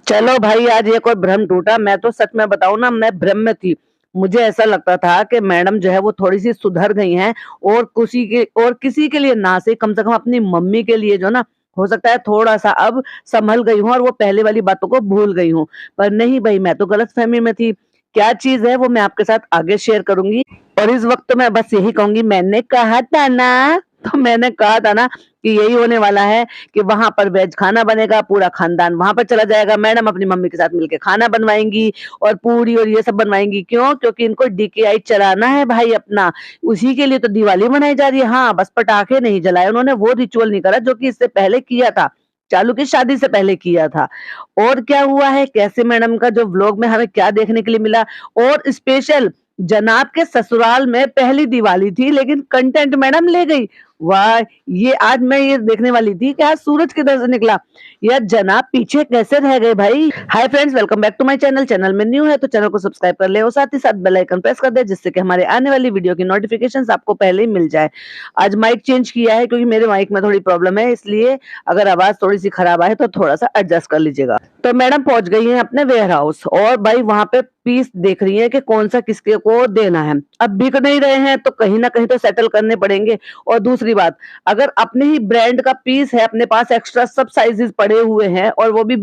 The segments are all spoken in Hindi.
चलो भाई, आज एक और भ्रम टूटा। मैं तो सच में बताऊं ना, मैं भ्रम में थी। मुझे ऐसा लगता था कि मैडम जो है वो थोड़ी सी सुधर गई हैं, और किसी के लिए ना से कम से कम अपनी मम्मी के लिए जो ना, हो सकता है थोड़ा सा अब संभल गई हूँ और वो पहले वाली बातों को भूल गई हूँ। पर नहीं भाई, मैं तो गलत फहमी में थी। क्या चीज है वो मैं आपके साथ आगे शेयर करूंगी। और इस वक्त तो मैं बस यही कहूंगी, मैंने कहा था ना। तो मैंने कहा था ना कि यही होने वाला है, कि वहां पर वेज खाना बनेगा, पूरा खानदान वहां पर चला जाएगा, मैडम अपनी मम्मी के साथ मिलके खाना बनवाएंगी और पूरी और ये सब बनवाएंगी। क्यों? क्योंकि इनको डीकेआई चलाना है भाई अपना। उसी के लिए तो दिवाली मनाई जा रही है। हाँ, बस पटाखे नहीं जलाए उन्होंने, वो रिचुअल नहीं करा जो कि इससे पहले किया था, चालू की शादी से पहले किया था। और क्या हुआ है, कैसे मैडम का जो व्लॉग में हमें क्या देखने के लिए मिला। और स्पेशल जनाब के ससुराल में पहली दिवाली थी, लेकिन कंटेंट मैडम ले गई। वाह! ये आज मैं ये देखने वाली थी कि आज सूरज किधर से निकला, या जनाब पीछे कैसे रह गए भाई। Hi friends, welcome back to my channel. Channel में न्यू है तो चैनल को सब्सक्राइब कर ले और साथ ही साथ बेल आइकन प्रेस कर दे, जिससे कि हमारे आने वाली वीडियो की नोटिफिकेशंस आपको पहले ही मिल जाए। आज माइक चेंज किया है क्योंकि मेरे माइक में थोड़ी प्रॉब्लम है, इसलिए अगर आवाज थोड़ी सी खराब आए तो थोड़ा सा एडजस्ट कर लीजिएगा। तो मैडम पहुंच गई हैं अपने वेयर हाउस, और भाई वहां पे पीस देख रही है कि कौन सा किसके को देना है। अब बिक नहीं रहे हैं तो कहीं ना कहीं तो सेटल करने पड़ेंगे। और दूसरी बात, अगर अपने ही ब्रांड का पीस है, अपने पास एक्स्ट्रा सब साइजेस पड़े हुए हैं और वो भी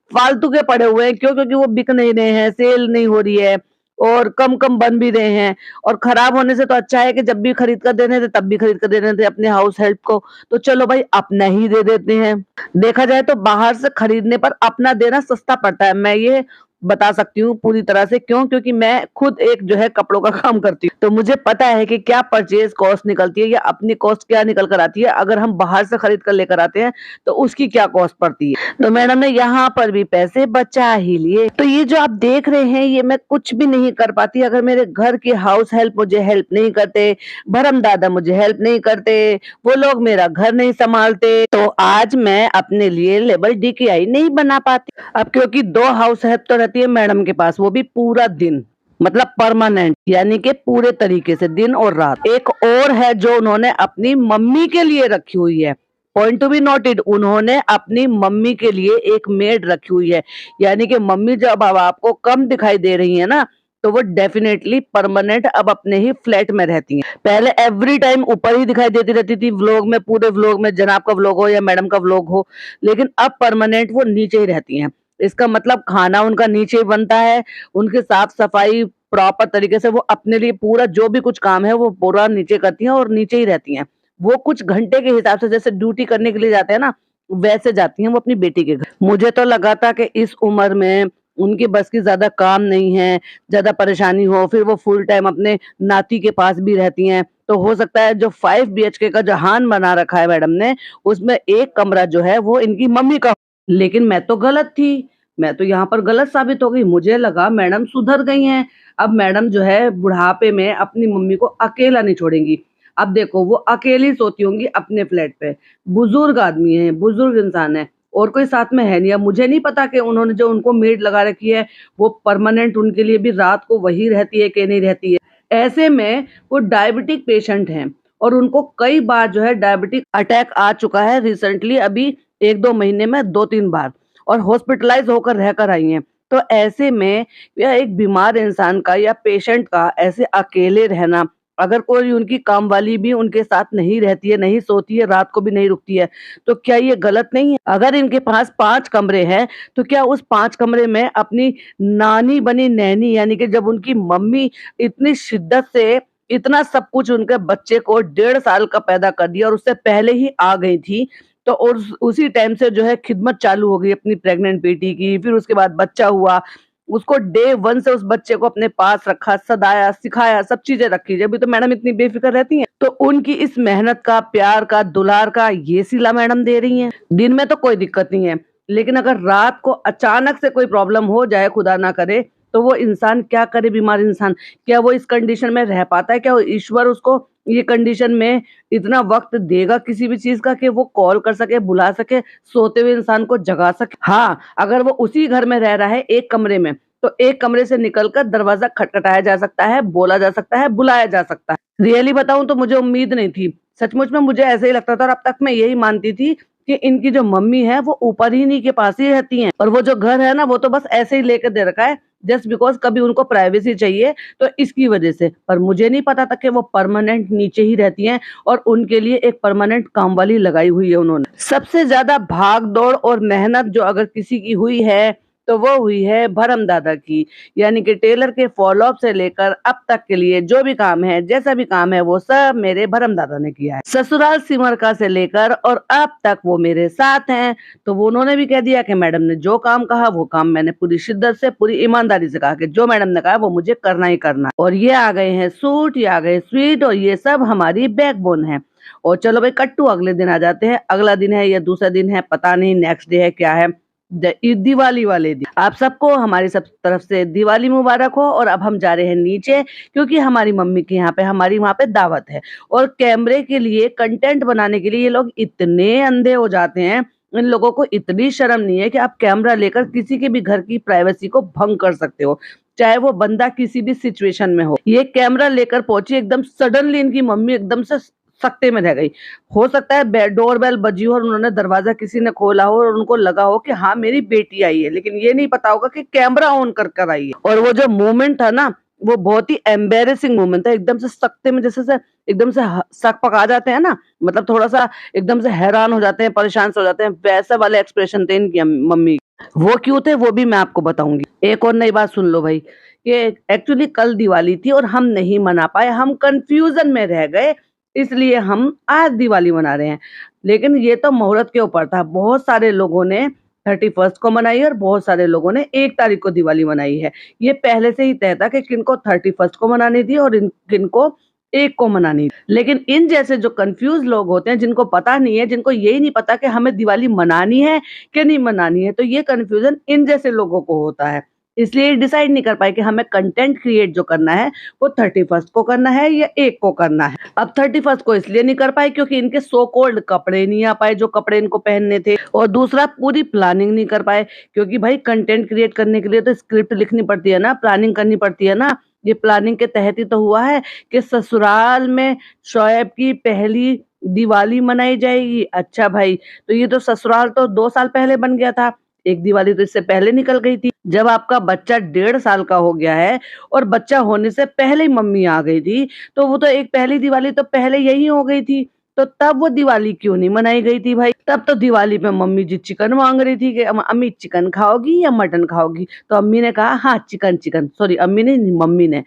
फालतू के पड़े हुए हैं, क्यों? क्योंकि वो बिक नहीं रहे हैं, सेल नहीं हो रही है और कम कम बन भी रहे हैं। और खराब होने से तो अच्छा है कि जब भी खरीद कर देने थे तब भी खरीद कर देने थे अपने हाउस हेल्प को। तो चलो भाई, अपना ही दे देते हैं। देखा जाए तो बाहर से खरीदने पर अपना देना सस्ता पड़ता है, मैं ये बता सकती हूँ पूरी तरह से। क्यों? क्योंकि मैं खुद एक जो है कपड़ों का काम करती हूँ, तो मुझे पता है कि क्या परचेज कॉस्ट निकलती है या अपनी कॉस्ट क्या निकल कर आती है अगर हम बाहर से खरीद कर लेकर आते हैं, तो उसकी क्या कॉस्ट पड़ती है। तो मैडम ने यहाँ पर भी पैसे बचा ही लिए। तो ये जो आप देख रहे हैं, ये मैं कुछ भी नहीं कर पाती अगर मेरे घर के हाउस हेल्प मुझे हेल्प नहीं करते, भरम दादा मुझे हेल्प नहीं करते, वो लोग मेरा घर नहीं संभालते, तो आज मैं अपने लिए लेबल डीकेआई नहीं बना पाती। अब क्योंकि 2 हाउस हेल्प तो रहती है मैडम के पास, वो भी पूरा दिन, मतलब परमानेंट, यानी कि पूरे तरीके से दिन और रात। एक और है जो उन्होंने अपनी मम्मी के लिए रखी हुई है। पॉइंट टू बी नोटेड, उन्होंने अपनी मम्मी के लिए एक मेड रखी हुई है। यानी कि मम्मी जब अब आपको कम दिखाई दे रही है ना, तो वो डेफिनेटली परमानेंट अब अपने ही फ्लैट में रहती हैं। पहले एवरी टाइम ऊपर ही दिखाई देती रहती थी व्लॉग में, पूरे व्लॉग में, जनाब का व्लॉग हो या मैडम का व्लॉग हो, लेकिन अब परमानेंट वो नीचे ही रहती हैं। इसका मतलब खाना उनका नीचे ही बनता है, उनकी साफ सफाई प्रॉपर तरीके से वो अपने लिए पूरा जो भी कुछ काम है वो पूरा नीचे करती हैं और नीचे ही रहती हैं। वो कुछ घंटे के हिसाब से जैसे ड्यूटी करने के लिए जाते हैं ना, वैसे जाती हैं वो अपनी बेटी के घर। मुझे तो लगा था कि इस उम्र में उनकी बस की ज्यादा काम नहीं है, ज्यादा परेशानी हो, फिर वो फुल टाइम अपने नाती के पास भी रहती हैं, तो हो सकता है जो 5 बीएचके का जहान बना रखा है मैडम ने, उसमें एक कमरा जो है वो इनकी मम्मी का। लेकिन मैं तो गलत थी, मैं तो यहाँ पर गलत साबित हो गई। मुझे लगा मैडम सुधर गई हैं, अब मैडम जो है बुढ़ापे में अपनी मम्मी को अकेला नहीं छोड़ेंगी। अब देखो वो अकेली सोती होंगी अपने फ्लैट पे। बुजुर्ग आदमी है, बुजुर्ग इंसान है, और कोई साथ में है नहीं। अब मुझे नहीं पता कि उन्होंने जो उनको मेड लगा रखी है वो परमानेंट उनके लिए भी रात को वही रहती है कि नहीं रहती है। ऐसे में वो डायबिटिक पेशेंट हैं और उनको कई बार जो है डायबिटिक अटैक आ चुका है रिसेंटली, अभी 1-2 महीने में 2-3 बार, और हॉस्पिटलाइज होकर रहकर आई हैं। तो ऐसे में यह एक बीमार इंसान का या पेशेंट का ऐसे अकेले रहना, अगर कोई उनकी काम वाली भी उनके साथ नहीं रहती है, नहीं सोती है, रात को भी नहीं रुकती है, तो क्या ये गलत नहीं है? अगर इनके पास 5 कमरे हैं, तो क्या उस 5 कमरे में अपनी नानी बनी नैनी, यानी कि जब उनकी मम्मी इतनी शिद्दत से इतना सब कुछ उनके बच्चे को 1.5 साल का पैदा कर दिया और उससे पहले ही आ गई थी, तो और उसी टाइम से जो है खिदमत चालू हो गई अपनी प्रेग्नेंट बेटी की, फिर उसके बाद बच्चा हुआ, उसको डे 1 से उस बच्चे को अपने पास रखा, सदाया, सिखाया, सब चीजें रखी। जब भी तो मैडम इतनी बेफिक्र रहती हैं, तो उनकी इस मेहनत का, प्यार का, दुलार का ये सिला मैडम दे रही हैं। दिन में तो कोई दिक्कत नहीं है, लेकिन अगर रात को अचानक से कोई प्रॉब्लम हो जाए, खुदा ना करे, तो वो इंसान क्या करे, बीमार इंसान, क्या वो इस कंडीशन में रह पाता है? क्या वो ईश्वर उसको ये कंडीशन में इतना वक्त देगा किसी भी चीज का कि वो कॉल कर सके, बुला सके, सोते हुए इंसान को जगा सके? हाँ, अगर वो उसी घर में रह रहा है एक कमरे में, तो एक कमरे से निकलकर दरवाजा खटखटाया जा सकता है, बोला जा सकता है, बुलाया जा सकता है। रियली बताऊं तो मुझे उम्मीद नहीं थी, सचमुच में मुझे ऐसे ही लगता था, और अब तक मैं यही मानती थी कि इनकी जो मम्मी है वो ऊपर ही इन्हीं के पास ही रहती हैं, और वो जो घर है ना वो तो बस ऐसे ही लेके दे रखा है जस्ट बिकॉज कभी उनको प्राइवेसी चाहिए तो इसकी वजह से। पर मुझे नहीं पता था कि वो परमानेंट नीचे ही रहती हैं और उनके लिए एक परमानेंट काम वाली लगाई हुई है उन्होंने। सबसे ज्यादा भाग दौड़ और मेहनत जो अगर किसी की हुई है तो वो हुई है भरम दादा की। यानी कि टेलर के फॉलो अप से लेकर अब तक के लिए जो भी काम है, जैसा भी काम है, वो सब मेरे भरम दादा ने किया है। ससुराल सिमर का से लेकर और अब तक वो मेरे साथ हैं। तो वो उन्होंने भी कह दिया कि मैडम ने जो काम कहा वो काम मैंने पूरी शिद्दत से, पूरी ईमानदारी से कहा कि जो मैडम ने कहा वो मुझे करना ही करना है। और ये आ गए हैं सूट, ये आ गए स्वीट, और ये सब हमारी बैकबोन है। और चलो भाई कट्टू अगले दिन आ जाते हैं। अगला दिन है या दूसरा दिन है पता नहीं, नेक्स्ट डे है क्या है, दिवाली वाले दिन। आप सबको हमारी सब तरफ से दिवाली मुबारक हो। और अब हम जा रहे हैं नीचे क्योंकि हमारी मम्मी के यहाँ पे, हमारी वहाँ पे दावत है। और कैमरे के लिए, कंटेंट बनाने के लिए ये लोग इतने अंधे हो जाते हैं, इन लोगों को इतनी शर्म नहीं है कि आप कैमरा लेकर किसी के भी घर की प्राइवेसी को भंग कर सकते हो, चाहे वो बंदा किसी भी सिचुएशन में हो। ये कैमरा लेकर पहुंची, एकदम सडनली इनकी मम्मी एकदम से सकते में रह गई। हो सकता है डोर बेल बजी हो और उन्होंने दरवाजा किसी ने खोला हो और उनको लगा हो कि हाँ मेरी बेटी आई है, लेकिन ये नहीं पता होगा कि कैमरा ऑन कर कर आई है। और वो जो मोमेंट था ना वो बहुत ही एम्बेरेसिंग मोमेंट था। एकदम से सकते में जैसे से एकदम से सक पका जाते हैं ना, मतलब थोड़ा सा एकदम से हैरान हो जाते हैं, परेशान से हो जाते हैं, वैसा वाले एक्सप्रेशन थे इनकी मम्मी। वो क्यों थे वो भी मैं आपको बताऊंगी। एक और नई बात सुन लो भाई, कि एक्चुअली कल दिवाली थी और हम नहीं मना पाए, हम कंफ्यूजन में रह गए, इसलिए हम आज दिवाली मना रहे हैं। लेकिन ये तो मुहूर्त के ऊपर था। बहुत सारे लोगों ने 31 को मनाई और बहुत सारे लोगों ने 1 तारीख को दिवाली मनाई है। ये पहले से ही तय था कि किनको 31 को मनानी थी और किनको 1 को मनानी थी। लेकिन इन जैसे जो कंफ्यूज लोग होते हैं, जिनको पता नहीं है, जिनको यही नहीं पता कि हमें दिवाली मनानी है कि नहीं मनानी है, तो ये कंफ्यूजन इन जैसे लोगों को होता है। इसलिए डिसाइड नहीं कर पाए कि हमें कंटेंट क्रिएट जो करना है वो 31 को करना है या 1 को करना है। अब 31 को इसलिए नहीं कर पाए क्योंकि इनके सो कॉल्ड कपड़े नहीं आ पाए जो कपड़े इनको पहनने थे, और दूसरा पूरी प्लानिंग नहीं कर पाए क्योंकि भाई कंटेंट क्रिएट करने के लिए तो स्क्रिप्ट लिखनी पड़ती है ना, प्लानिंग करनी पड़ती है ना। ये प्लानिंग के तहत ही तो हुआ है कि ससुराल में शोएब की पहली दिवाली मनाई जाएगी। अच्छा भाई, तो ये तो ससुराल तो 2 साल पहले बन गया था, एक दिवाली तो इससे पहले निकल गई थी। जब आपका बच्चा 1.5 साल का हो गया है और बच्चा होने से पहले ही मम्मी आ गई थी, तो वो तो एक पहली दिवाली तो पहले यही हो गई थी। तो तब वो दिवाली क्यों नहीं मनाई गई थी भाई? तब तो दिवाली पे मम्मी जी चिकन मांग रही थी कि अम्मी चिकन खाओगी या मटन खाओगी? तो अम्मी ने कहा हाँ चिकन चिकन, सॉरी अम्मी ने नहीं, मम्मी ने।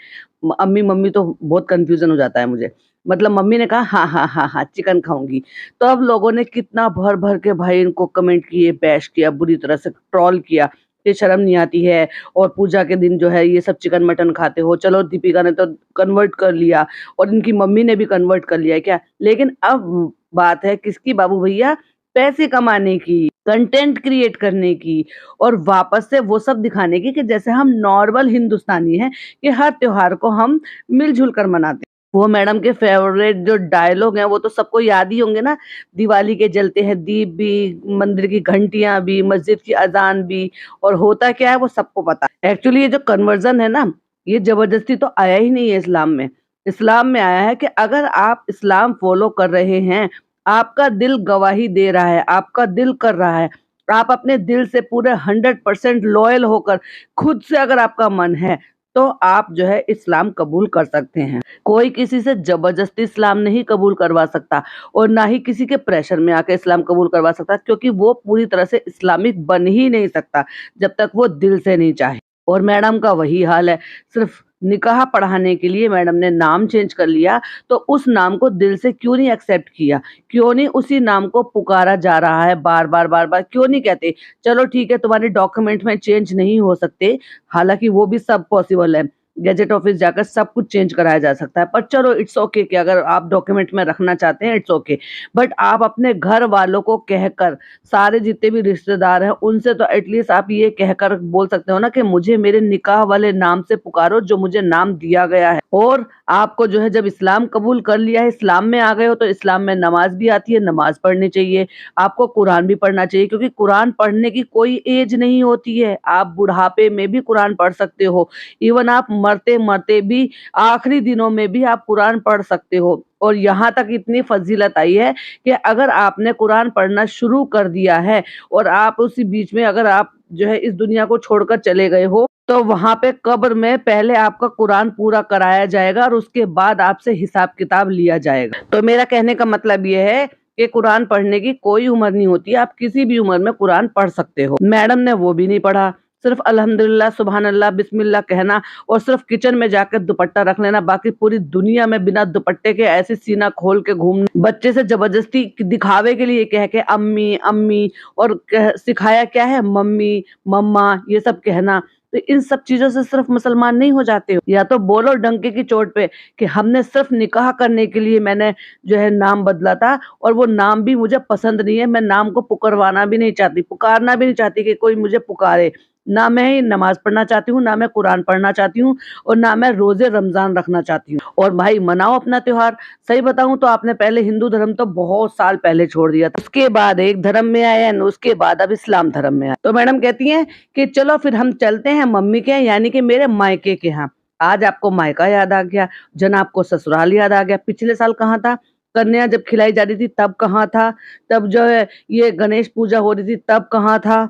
अम्मी मम्मी तो बहुत कंफ्यूजन हो जाता है मुझे। मतलब मम्मी ने कहा हाँ हाँ हाँ हाँ चिकन खाऊंगी। तो अब लोगों ने कितना भर भर के भाई इनको कमेंट किए, बैश किया, बुरी तरह से ट्रोल किया, ये शर्म नहीं आती है और पूजा के दिन जो है ये सब चिकन मटन खाते हो। चलो दीपिका ने तो कन्वर्ट कर लिया और इनकी मम्मी ने भी कन्वर्ट कर लिया है क्या? लेकिन अब बात है किसकी बाबू भैया? पैसे कमाने की, कंटेंट क्रिएट करने की, और वापस से वो सब दिखाने की कि जैसे हम नॉर्मल हिंदुस्तानी हैं कि हर त्योहार को हम मिलजुल कर मनाते हैं। वो मैडम के फेवरेट जो डायलॉग हैं वो तो सबको याद ही होंगे ना, दिवाली के जलते हैं दीप भी, मंदिर की घंटियां भी, मस्जिद की अजान भी, और होता क्या है वो सबको पता है। एक्चुअली ये जो कन्वर्जन है ना, ये जबरदस्ती तो आया ही नहीं है इस्लाम में। इस्लाम में आया है कि अगर आप इस्लाम फॉलो कर रहे हैं, आपका दिल गवाही दे रहा है, आपका दिल कर रहा है, आप अपने दिल से पूरे 100% लॉयल होकर खुद से अगर आपका मन है तो आप जो है इस्लाम कबूल कर सकते हैं। कोई किसी से जबरदस्ती इस्लाम नहीं कबूल करवा सकता और ना ही किसी के प्रेशर में आकर इस्लाम कबूल करवा सकता, क्योंकि वो पूरी तरह से इस्लामिक बन ही नहीं सकता जब तक वो दिल से नहीं चाहे। और मैडम का वही हाल है, सिर्फ निकाह पढ़ाने के लिए मैडम ने नाम चेंज कर लिया, तो उस नाम को दिल से क्यों नहीं एक्सेप्ट किया? क्यों नहीं उसी नाम को पुकारा जा रहा है बार बार बार बार? क्यों नहीं कहते चलो ठीक है तुम्हारे डॉक्यूमेंट में चेंज नहीं हो सकते, हालांकि वो भी सब पॉसिबल है, गैजेट ऑफिस जाकर सब कुछ चेंज कराया जा सकता है, पर चलो इट्स ओके कि अगर आप डॉक्यूमेंट में रखना चाहते हैं इट्स ओके। बट आप अपने घर वालों को कहकर, सारे जितने भी रिश्तेदार हैं उनसे तो एटलीस्ट आप ये कहकर बोल सकते हो ना कि मुझे मेरे निकाह वाले नाम से पुकारो जो मुझे नाम दिया गया है। और आपको जो है जब इस्लाम कबूल कर लिया है, इस्लाम में आ गए हो, तो इस्लाम में नमाज भी आती है, नमाज पढ़नी चाहिए, आपको कुरान भी पढ़ना चाहिए, क्योंकि कुरान पढ़ने की कोई एज नहीं होती है। आप बुढ़ापे में भी कुरान पढ़ सकते हो, इवन आप मरते-मरते भी आखिरी दिनों में भी आप कुरान पढ़ सकते हो। और यहाँ तक इतनी फ़ज़ीलत आई है कि अगर आपने कुरान पढ़ना शुरू कर दिया है और आप उसी बीच में अगर आप जो है इस दुनिया को छोड़कर चले गए हो, तो वहाँ पे कब्र में पहले आपका कुरान पूरा कराया जाएगा और उसके बाद आपसे हिसाब-किताब लिया जाएगा। तो मेरा कहने का मतलब ये है कि कुरान पढ़ने की कोई उम्र नहीं होती, आप किसी भी उम्र में कुरान पढ़ सकते हो। मैडम ने वो भी नहीं पढ़ा, सिर्फ अल्हम्दुलिल्लाह, सुभान अल्लाह, बिस्मिल्लाह कहना और सिर्फ किचन में जाकर दुपट्टा रख लेना, बाकी पूरी दुनिया में बिना दुपट्टे के ऐसे सीना खोल के घूमना, बच्चे से ज़बरदस्ती दिखावे के लिए कह के अम्मी, अम्मी और सिखाया क्या है मम्मी, मम्मा ये सब कहना। तो इन सब चीज़ों से सिर्फ मुसलमान नहीं हो जाते हो। या तो बोलो डंके की चोट पे कि हमने सिर्फ निकाह करने के लिए मैंने जो है नाम बदला था और वो नाम भी मुझे पसंद नहीं है, मैं नाम को पुकारवाना भी नहीं चाहती, पुकारना भी नहीं चाहती कि कोई मुझे पुकारे। ना मैं नमाज़ पढ़ना चाहती हूँ, ना मैं कुरान पढ़ना चाहती हूँ और ना मैं रोज़े रमज़ान रखना चाहती हूँ। और भाई मनाओ अपना त्योहार। सही बताऊँ तो आपने पहले हिंदू धर्म तो बहुत साल पहले छोड़ दिया था। उसके बाद एक धर्म में आए एंड उसके बाद अब इस्लाम धर्म में आए। तो मैडम कहती हैं कि चलो फिर हम चलते हैं मम्मी के यहाँ, यानी कि मेरे मायके के यहाँ। आज आपको मायका याद आ गया, जनाब को ससुराल याद आ गया। पिछले साल कहाँ था? कन्या जब खिलाई जा रही थी तब कहाँ था? तब जो है ये गणेश पूजा हो रही थी तब कहाँ था?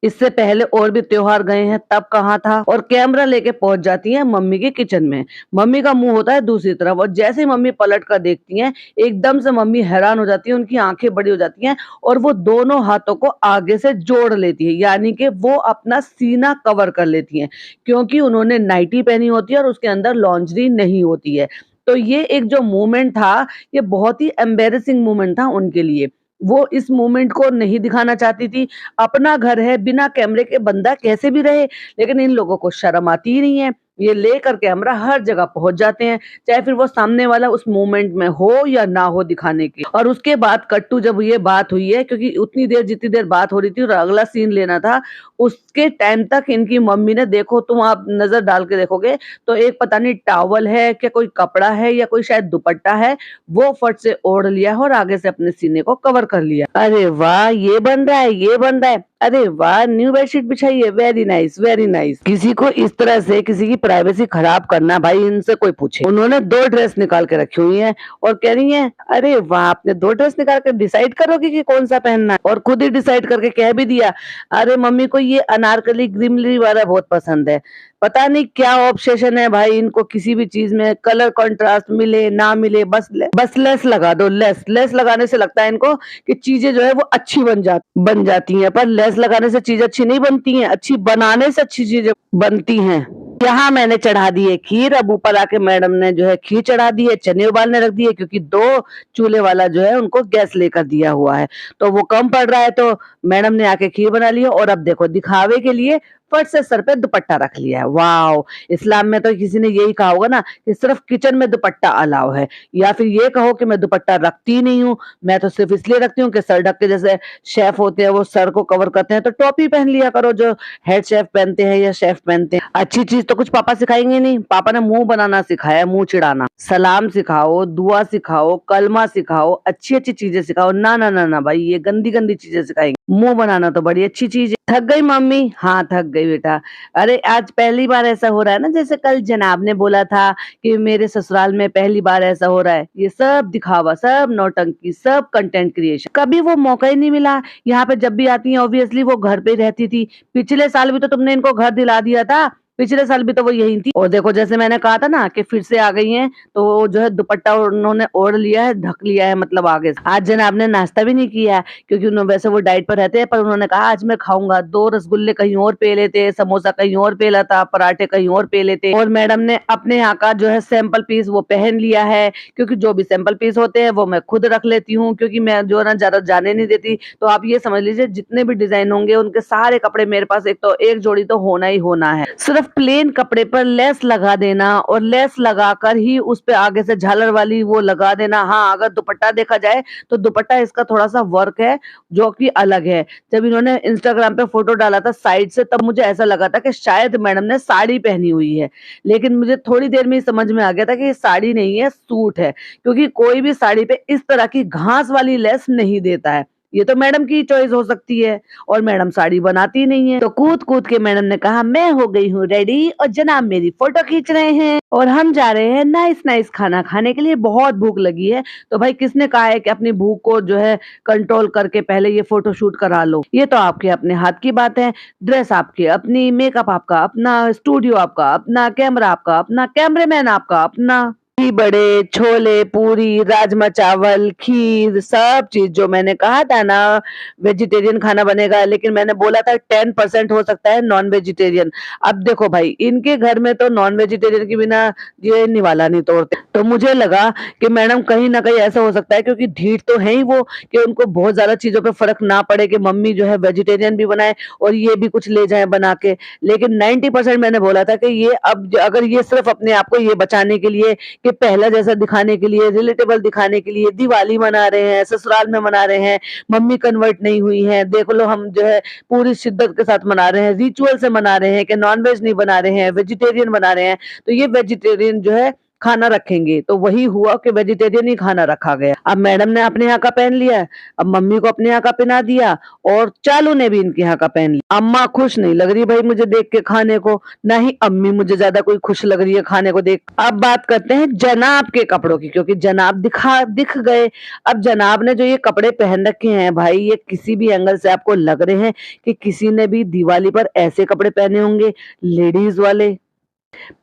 इससे पहले और भी त्योहार गए हैं तब कहाँ था? और कैमरा लेके पहुंच जाती हैं मम्मी के किचन में। मम्मी का मुंह होता है दूसरी तरफ और जैसे ही मम्मी पलट कर देखती हैं, एकदम से मम्मी हैरान हो जाती है, उनकी आंखें बड़ी हो जाती हैं और वो दोनों हाथों को आगे से जोड़ लेती है, यानी कि वो अपना सीना कवर कर लेती हैं, क्योंकि उन्होंने नाइटी पहनी होती है और उसके अंदर लॉन्जरी नहीं होती है। तो ये एक जो मोमेंट था, ये बहुत ही एम्बैरेसिंग मोमेंट था उनके लिए। वो इस मोमेंट को नहीं दिखाना चाहती थी। अपना घर है, बिना कैमरे के बंदा कैसे भी रहे, लेकिन इन लोगों को शर्म आती ही नहीं है। ये लेकर कैमरा हर जगह पहुँच जाते हैं, चाहे फिर वो सामने वाला उस मोमेंट में हो या ना हो दिखाने की। और उसके बाद कट्टू जब ये बात हुई है, क्योंकि उतनी देर जितनी देर बात हो रही थी और अगला सीन लेना था, उसके टाइम तक इनकी मम्मी ने, देखो तुम आप नज़र डाल के देखोगे तो एक पता नहीं टॉवल है क्या कोई कपड़ा है या कोई शायद दुपट्टा है, वो फट से ओढ़ लिया है और आगे से अपने सीने को कवर कर लिया। अरे वाह! ये बन रहा है, ये बन रहा है। अरे वाह! न्यू बेडशीट बिछाई है, वेरी नाइस, वेरी नाइस। किसी को इस तरह से किसी की प्राइवेसी खराब करना, भाई इनसे कोई पूछे। उन्होंने 2 ड्रेस निकाल के रखी हुई हैं और कह रही हैं, अरे वाह! आपने 2 ड्रेस निकाल के डिसाइड करोगी कि कौन-सा पहनना है? और खुद ही डिसाइड करके कह भी दिया, अरे मम्मी को ये अनारकली ग्रिमली वाला बहुत पसंद है। पता नहीं क्या ऑब्सेशन है भाई इनको, किसी भी चीज़ में कलर कंट्रास्ट मिले, ना मिले, बस लेस लगा दो, लेस लगाने से लगता है इनको कि चीज़ें जो है वो अच्छी बन जाती हैं, पर लेस लगाने से चीज़ अच्छी नहीं बनती हैं, अच्छी बनाने से अच्छी चीज़ें बनती हैं। यहाँ मैंने चढ़ा दी है खीर, अब ऊपर आके मैडम ने जो है खीर चढ़ा दी है, चने उबालने रख दिए क्योंकि 2 चूल्हे वाला जो है उनको गैस लेकर दिया हुआ है, तो वो कम पड़ रहा है, तो मैडम ने आके खीर बना ली है और अब देखो दिखावे के लिए फट से सर पे दुपट्टा रख लिया है। वाओ! इस्लाम में तो किसी ने यही कहा होगा ना कि सिर्फ किचन में दुपट्टा अलाउ है, या फिर ये कहो कि मैं दुपट्टा रखती ही नहीं हूँ, मैं तो सिर्फ इसलिए रखती हूँ कि सर ढक के, जैसे शेफ होते हैं वो सर को कवर करते हैं, तो टोपी पहन लिया करो जो हेड शेफ पहनते हैं या शेफ पहनते हैं। अच्छी चीज तो कुछ पापा सिखाएंगे नहीं, पापा ने मुंह बनाना सिखाया, मुंह चिढ़ाना। सलाम सिखाओ, दुआ सिखाओ, कलमा सिखाओ, अच्छी-अच्छी चीजें सिखाओ। ना, ना, ना, ना भाई, ये गंदी-गंदी चीजें सिखाएंगे। मुंह बनाना तो बड़ी अच्छी चीज है। थक गई मम्मी? हाँ, थक गई बेटा। अरे आज पहली बार ऐसा हो रहा है ना, जैसे कल जनाब ने बोला था कि मेरे ससुराल में पहली बार ऐसा हो रहा है। ये सब दिखावा, सब नौटंकी, सब कंटेंट क्रिएशन। कभी वो मौका ही नहीं मिला। यहाँ पे जब भी आती हैं ऑब्वियसली वो घर पे ही रहती थी। पिछले साल भी तो तुमने इनको घर दिला दिया था। पिछले साल भी तो वो यही थी। और देखो जैसे मैंने कहा था ना कि फिर से आ गई हैं, तो वो जो है दुपट्टा उन्होंने ओढ़ लिया है, ढक लिया है, मतलब आगे से। आज जनाब ने नाश्ता भी नहीं किया है, क्योंकि वैसे वो डाइट पर रहते हैं, पर उन्होंने कहा आज मैं खाऊंगा। 2 रसगुल्ले कहीं और पे लेते, समोसा कहीं और पे लेता, पराठे कहीं और पे लेते। और मैडम ने अपने यहाँ का जो है सैंपल पीस वो पहन लिया है, क्योंकि जो भी सैंपल पीस होते हैं वो मैं खुद रख लेती हूँ, क्योंकि मैं जो है ना ज्यादा जाने नहीं देती। तो आप ये समझ लीजिए जितने भी डिजाइन होंगे उनके सारे कपड़े मेरे पास एक जोड़ी तो होना ही होना है। सिर्फ प्लेन कपड़े पर लेस लगा देना और लेस लगाकर ही उस पे आगे से झालर वाली वो लगा देना। हाँ, अगर दुपट्टा देखा जाए तो दुपट्टा इसका थोड़ा सा वर्क है जो कि अलग है। जब इन्होंने इंस्टाग्राम पे फोटो डाला था साइड से, तब मुझे ऐसा लगा था कि शायद मैडम ने साड़ी पहनी हुई है, लेकिन मुझे थोड़ी देर में ही समझ में आ गया था कि ये साड़ी नहीं है, सूट है, क्योंकि कोई भी साड़ी पे इस तरह की घास वाली लेस नहीं देता है। ये तो मैडम की चॉइस हो सकती है और मैडम साड़ी बनाती नहीं है। तो कूद कूद के मैडम ने कहा मैं हो गई हूँ रेडी और जनाब मेरी फोटो खींच रहे हैं और हम जा रहे हैं नाइस नाइस खाना खाने के लिए, बहुत भूख लगी है। तो भाई किसने कहा है कि अपनी भूख को जो है कंट्रोल करके पहले ये फोटो शूट करा लो, ये तो आपके अपने हाथ की बात है। ड्रेस आपकी अपनी, मेकअप आपका अपना, स्टूडियो आपका अपना, कैमरा आपका अपना, कैमरामैन आपका अपना, दही बड़े, छोले, पूरी, राजमा चावल, खीर, सब चीज जो मैंने कहा था ना वेजिटेरियन खाना बनेगा, लेकिन मैंने बोला था 10% हो सकता है नॉन वेजिटेरियन। अब देखो भाई इनके घर में तो नॉन वेजिटेरियन के बिना ये निवाला नहीं तोड़ते। तो मुझे लगा कि मैडम कहीं ना कहीं ऐसा हो सकता है, क्योंकि ढीठ तो है ही वो, कि उनको बहुत ज्यादा चीजों पे फर्क ना पड़े कि मम्मी जो है वेजिटेरियन भी बनाए और ये भी कुछ ले जाए बना के। लेकिन 90% मैंने बोला था कि ये अब अगर ये सिर्फ अपने आप को ये बचाने के लिए कि पहला जैसा दिखाने के लिए, रिलेटेबल दिखाने के लिए दिवाली मना रहे हैं, ससुराल में मना रहे हैं, मम्मी कन्वर्ट नहीं हुई है, देख लो हम जो है पूरी शिद्दत के साथ मना रहे हैं, रिचुअल से मना रहे हैं कि नॉनवेज नहीं बना रहे हैं, वेजिटेरियन बना रहे हैं, तो ये वेजिटेरियन जो है खाना रखेंगे। तो वही हुआ कि वेजिटेरियन ही खाना रखा गया। अब मैडम ने अपने यहाँ का पहन लिया, अब मम्मी को अपने यहाँ का पहना दिया और चालू ने भी इनके यहाँ का पहन लिया। अम्मा खुश नहीं लग रही भाई मुझे देख के खाने को, ना ही अम्मी मुझे ज्यादा कोई खुश लग रही है खाने को देख। अब बात करते हैं जनाब के कपड़ों की, क्योंकि जनाब दिख गए। अब जनाब ने जो ये कपड़े पहन रखे हैं भाई, ये किसी भी एंगल से आपको लग रहे हैं कि किसी ने भी दिवाली पर ऐसे कपड़े पहने होंगे, लेडीज वाले।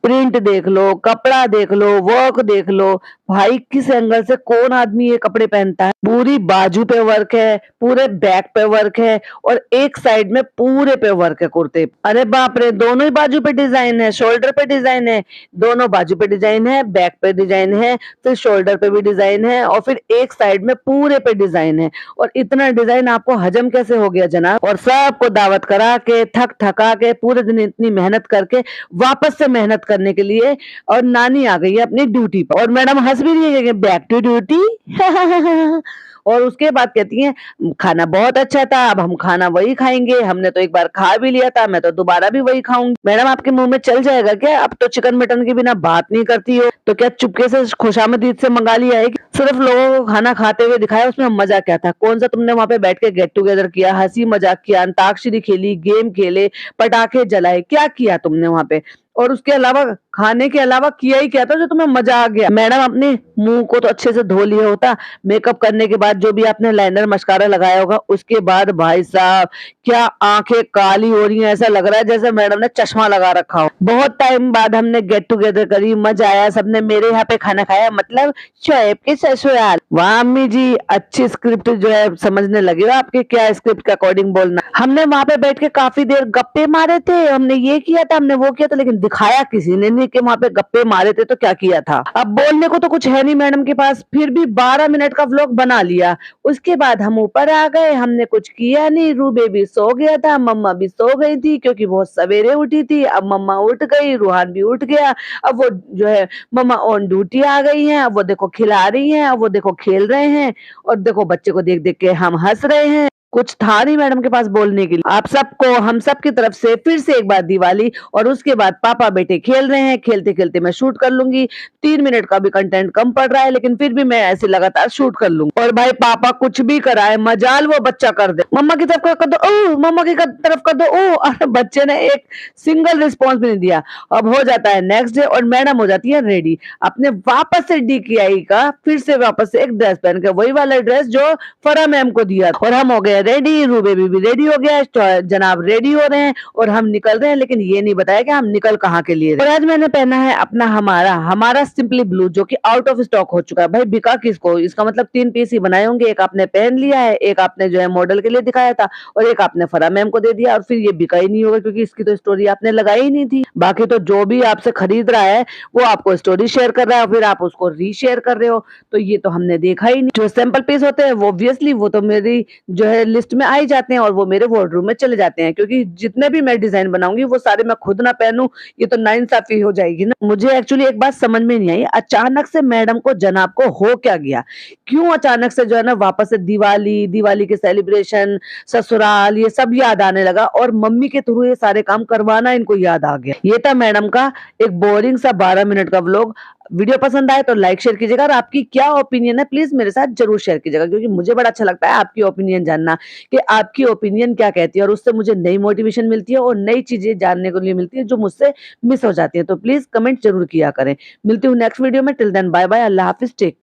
प्रिंट देख लो, कपड़ा देख लो, वर्क देख लो, भाई किस एंगल से कौन आदमी ये कपड़े पहनता है। पूरी बाजू पे वर्क है, पूरे बैक पे वर्क है और एक साइड में पूरे पे वर्क है कुर्ते। अरे बाप रे, दोनों ही बाजू पे डिजाइन है, शोल्डर पे डिजाइन है, दोनों बाजू पे डिजाइन है, बैक पे डिजाइन है, फिर शोल्डर पे भी डिजाइन है और फिर एक साइड में पूरे पे डिजाइन है। और इतना डिजाइन आपको हजम कैसे हो गया जनाब? और सबको दावत करा के थक थका के पूरे दिन इतनी मेहनत करके वापस से मेहनत करने के लिए और नानी आ गई है अपनी ड्यूटी पर और मैडम हंस भी रही है कि बैक टू ड्यूटी। और उसके बाद कहती हैं खाना बहुत अच्छा था, अब हम खाना वही खाएंगे, हमने तो एक बार खा भी लिया था, मैं तो दोबारा भी वही खाऊंगी। मैडम आपके मुंह में चल जाएगा क्या? अब तो चिकन मटन के बिना बात नहीं करती हो, तो क्या चुपके से खुशामद ईद से मंगा लिया है? सिर्फ लोगों को खाना खाते हुए दिखाया, उसमें मजा क्या था? कौन सा तुमने वहां पे बैठ के गेट टुगेदर किया, हंसी मजाक किया, अंताक्षरी खेली, गेम खेले, पटाखे जलाए, क्या किया तुमने वहां पे? और उसके अलावा खाने के अलावा किया ही क्या था जो तुम्हें मजा आ गया? मैडम अपने मुंह को तो अच्छे से धो लिया होता, मेकअप करने के बाद जो भी आपने लाइनर मस्कारा लगाया होगा, उसके बाद भाई साहब क्या आंखें काली हो रही हैं, ऐसा लग रहा है जैसे मैडम ने चश्मा लगा रखा हो। बहुत टाइम बाद हमने गेट टुगेदर करी, मजा आया, सबने मेरे यहाँ पे खाना खाया, मतलब शोएब के ससुराल। वाह अम्मी जी, अच्छी स्क्रिप्ट जो है समझने लगे हो आपके, क्या स्क्रिप्ट के अकॉर्डिंग बोलना। हमने वहां पे बैठ के काफी देर गप्पे मारे थे, हमने ये किया था, हमने वो किया था, लेकिन दिखाया किसी ने नहीं कि वहां पे गप्पे मारे थे तो क्या किया था। अब बोलने को तो कुछ है नहीं मैडम के पास, फिर भी 12 मिनट का व्लॉग बना लिया। उसके बाद हम ऊपर आ गए, हमने कुछ किया नहीं, रूबे भी सो गया था, मम्मा भी सो गई थी क्योंकि बहुत सवेरे उठी थी। अब मम्मा उठ गई, रूहान भी उठ गया, अब वो जो है मम्मा ऑन ड्यूटी आ गई हैं, अब वो देखो खिला रही हैं, अब वो देखो खेल रहे हैं और देखो बच्चे को देख देख के हम हंस रहे हैं। कुछ था नहीं मैडम के पास बोलने के लिए। आप सबको हम सब की तरफ से फिर से एक बार दिवाली, और उसके बाद पापा बेटे खेल रहे हैं, खेलते खेलते मैं शूट कर लूंगी। 3 मिनट का भी कंटेंट कम पड़ रहा है, लेकिन फिर भी मैं ऐसे लगातार शूट कर लूंगी। और भाई पापा कुछ भी कराए, मजाल वो बच्चा कर दे, मम्मा की तरफ कर दो ओ, मम्मा की तरफ कर दो ओ, और बच्चे ने एक सिंगल रिस्पॉन्स भी नहीं दिया। अब हो जाता है नेक्स्ट डे और मैडम हो जाती है रेडी, अपने वापस से DKI का फिर से वापस से एक ड्रेस पहन के, वही वाला ड्रेस जो फरा मैम को दिया, और हम हो गए रेडी, रूबे भी रेडी हो गया, जनाब रेडी हो रहे हैं और हम निकल रहे हैं, लेकिन ये नहीं बताया कि हम निकल कहाँ के लिए। और आज मैंने पहना है अपना हमारा सिंपली ब्लू, जो कि आउट ऑफ स्टॉक हो चुका है। भाई बिका किसको? इसका मतलब 3 पीस ही बनाए होंगे, एक आपने पहन लिया है, एक आपने जो है मॉडल के लिए दिखाया था और एक आपने फरा मैम को दे दिया, और फिर ये बिका ही नहीं होगा क्योंकि इसकी तो स्टोरी आपने लगाई ही नहीं थी। बाकी तो जो भी आपसे खरीद रहा है वो आपको स्टोरी शेयर कर रहा है, फिर आप उसको रीशेयर कर रहे हो, तो ये तो हमने देखा ही नहीं। जो सैंपल पीस होते हैं वो ऑब्वियसली वो तो मेरी जो है लिस्ट में आ ही जाते हैं और वो मेरे वार्डरोब में चले जाते हैं, क्योंकि जितने भी मैं डिजाइन बनाऊंगी वो सारे मैं खुद ना पहनूं, ये तो नाइंसाफी हो जाएगी ना। मुझे एक्चुअली एक बात समझ में नहीं आई, अचानक से मैडम को जनाब को हो क्या गया? क्यों अचानक से जो है ना वापस से दिवाली के सेलिब्रेशन, ससुराल, ये सब याद आने लगा और मम्मी के थ्रू ये सारे काम करवाना इनको याद आ गया। ये था मैडम का एक बोरिंग सा 12 मिनट का व्लॉग। वीडियो पसंद आए तो लाइक शेयर कीजिएगा और आपकी क्या ओपिनियन है प्लीज मेरे साथ जरूर शेयर कीजिएगा, क्योंकि मुझे बड़ा अच्छा लगता है आपकी ओपिनियन जानना कि आपकी ओपिनियन क्या कहती है, और उससे मुझे नई मोटिवेशन मिलती है और नई चीजें जानने को लिए मिलती है जो मुझसे मिस हो जाती है। तो प्लीज कमेंट जरूर किया करें। मिलती हूँ नेक्स्ट वीडियो में। टिल देन बाय बाय, अल्लाह हाफिज, टेक